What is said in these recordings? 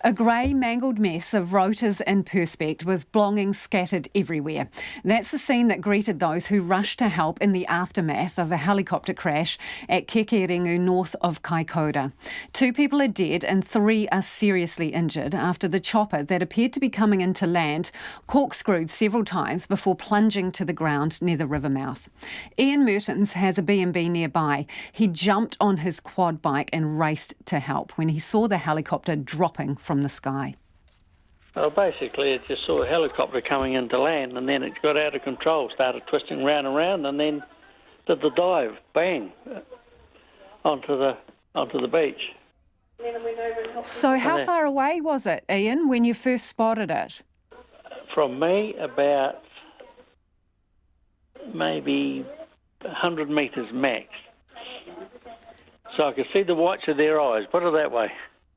A grey, mangled mess of rotors and perspex was belongings scattered everywhere. That's the scene that greeted those who rushed to help in the aftermath of a helicopter crash at Kekerengu, north of Kaikōura. 2 people are dead and 3 are seriously injured after the chopper that appeared to be coming into land corkscrewed several times before plunging to the ground near the river mouth. Ian Mehrtens has a B&B nearby. He jumped on his quad bike and raced to help when he saw the helicopter dropping from the sky. Well, basically, it just saw a helicopter coming into land, and then it got out of control, started twisting round and round, and then did the dive, bang, onto the beach. So how far away was it, Ian, when you first spotted it? From me, about maybe 100 metres max. So I could see the whites of their eyes, put it that way.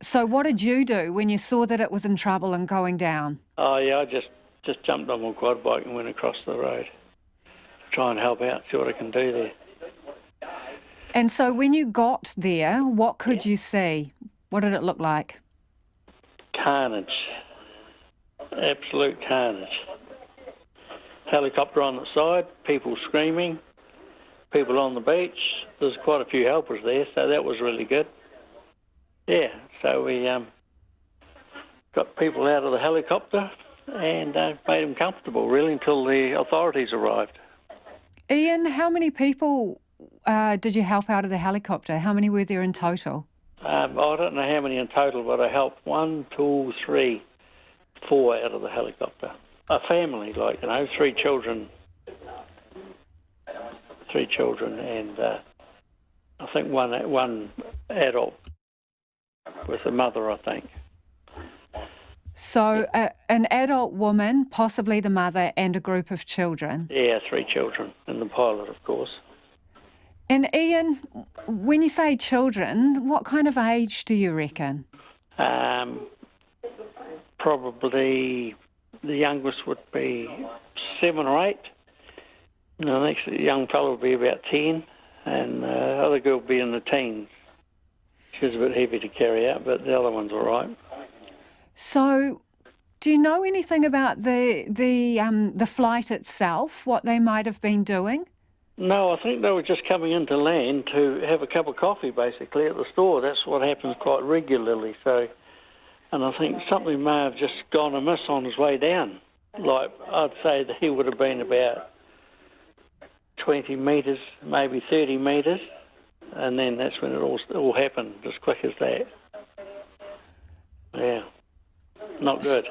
So what did you do when you saw that it was in trouble and going down? Oh, yeah, I just jumped on my quad bike and went across the road to try and help out, see what I can do there. And so when you got there, what could you see? What did it look like? Carnage. Absolute carnage. Helicopter on the side, people screaming, people on the beach. There's quite a few helpers there, so that was really good. Yeah, so we got people out of the helicopter and made them comfortable, really, until the authorities arrived. Ian, how many people did you help out of the helicopter? How many were there in total? I don't know how many in total, but I helped 1, 2, 3, 4 out of the helicopter. A family, 3 children. 3 children and I think one adult. With the mother, I think. So an adult woman, possibly the mother, and a group of children? Yeah, 3 children, and the pilot, of course. And Ian, when you say children, what kind of age do you reckon? Probably the youngest would be 7 or 8. And the next young fellow would be about 10, and the other girl would be in the teens. She was a bit heavy to carry out, but the other one's all right. So, do you know anything about the flight itself, what they might have been doing? No, I think they were just coming into land to have a cup of coffee, basically, at the store. That's what happens quite regularly. So, and I think something may have just gone amiss on his way down. I'd say that he would have been about 20 metres, maybe 30 metres. And then that's when it all happened, as quick as that. Yeah, not good.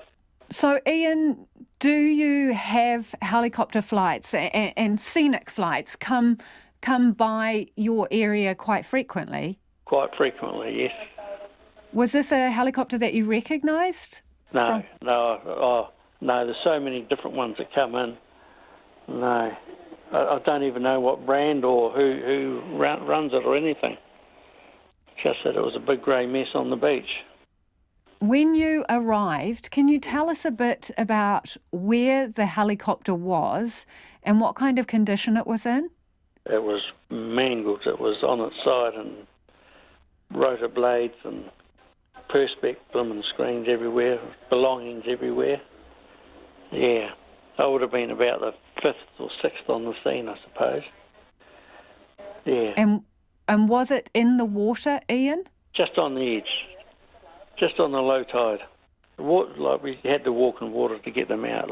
So, Ian, do you have helicopter flights and scenic flights come by your area quite frequently? Quite frequently, yes. Was this a helicopter that you recognised? No, there's so many different ones that come in. No. I don't even know what brand or who runs it or anything. Just that it was a big grey mess on the beach. When you arrived, can you tell us a bit about where the helicopter was and what kind of condition it was in? It was mangled. It was on its side and rotor blades and perspex, blooming screens everywhere, belongings everywhere. Yeah. I would have been about the 5th or 6th on the scene, I suppose. Yeah. And was it in the water, Ian? Just on the edge, just on the low tide. We had to walk in water to get them out,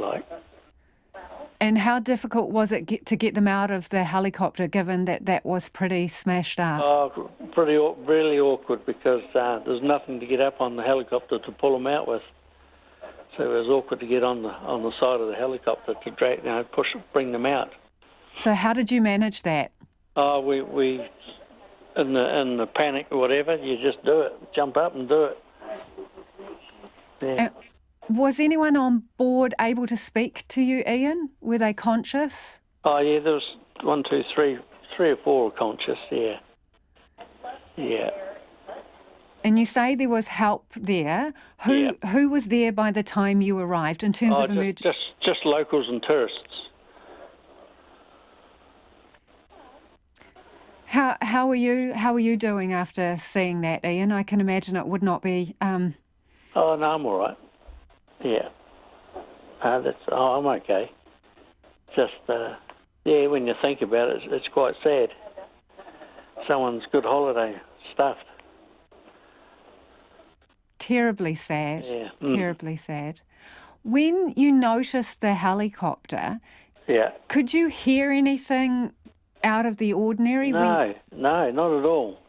And how difficult was it to get them out of the helicopter, given that was pretty smashed up? Oh, really awkward, because there's nothing to get up on the helicopter to pull them out with. So it was awkward to get on the side of the helicopter to drag, bring them out. So how did you manage that? Oh, we in the panic or whatever, you just do it, jump up and do it. Yeah. Was anyone on board able to speak to you, Ian? Were they conscious? Oh yeah, there was 1, 2, 3 or 4 were conscious. Yeah. Yeah. And you say there was help there. Who was there by the time you arrived in terms of emergency? Just locals and tourists. How are you doing after seeing that, Ian? I can imagine it would not be. Oh, Oh, no, I'm all right. Yeah. I'm okay. Just, when you think about it, it's quite sad. Someone's good holiday stuffed. Terribly sad. Yeah. Terribly sad. When you noticed the helicopter, could you hear anything out of the ordinary? No, not at all.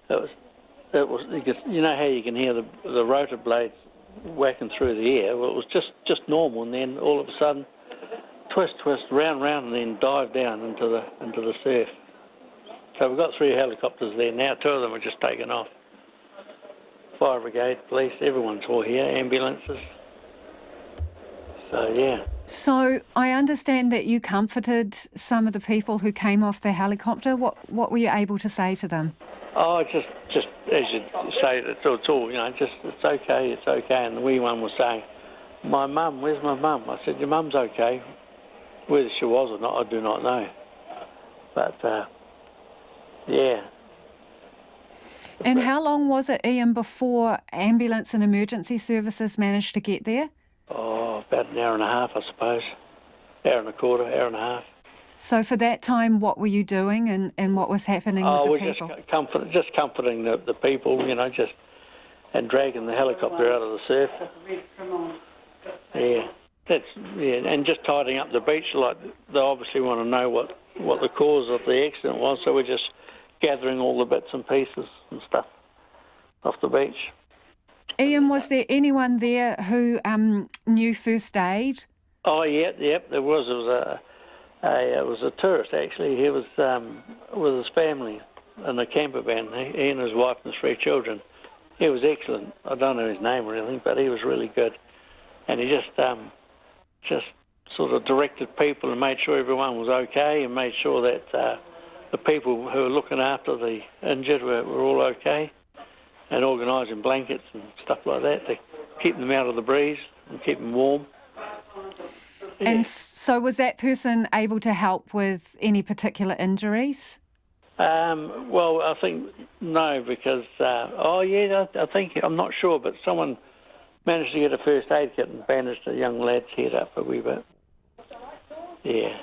It was. You know how you can hear the rotor blades whacking through the air? Well, it was just normal, and then all of a sudden, twist, round, and then dive down into the surf. So we've got 3 helicopters there now. 2 of them are just taken off. Fire brigade, police, everyone's all here. Ambulances. So yeah. So I understand that you comforted some of the people who came off the helicopter. What were you able to say to them? Oh, just as you say, it's all, it's okay. And the wee one was saying, my mum, where's my mum? I said, your mum's okay. Whether she was or not, I do not know. But, yeah. And how long was it, Ian, before ambulance and emergency services managed to get there? Oh, about an hour and a half, I suppose. Hour and a quarter, hour and a half. So for that time, what were you doing and what was happening with the people? Just comforting the people, and dragging the helicopter out of the surf. Yeah, and just tidying up the beach. Like, they obviously want to know what the cause of the accident was, so we're just gathering all the bits and pieces and stuff off the beach. Ian, was there anyone there who knew first aid? Oh, yeah, there was. It was a tourist, actually. He was with his family in a camper van. He and his wife and his 3 children. He was excellent. I don't know his name or anything, but he was really good. And he just sort of directed people and made sure everyone was okay, and made sure that the people who were looking after the injured were all okay, and organising blankets and stuff like that to keep them out of the breeze and keep them warm. Yeah. And so was that person able to help with any particular injuries? Well, I think no, because, I think, I'm not sure, but someone managed to get a first aid kit and bandaged a young lad's head up a wee bit. Yeah.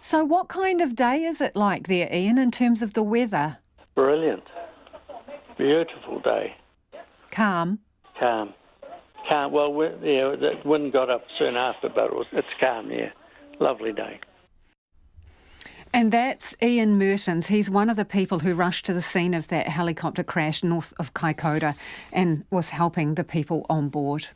So what kind of day is it like there, Ian, in terms of the weather? Brilliant. Beautiful day. Calm? Calm. Well, the wind got up soon after, but it's calm, yeah. Lovely day. And that's Ian Mehrtens. He's one of the people who rushed to the scene of that helicopter crash north of Kaikōura and was helping the people on board.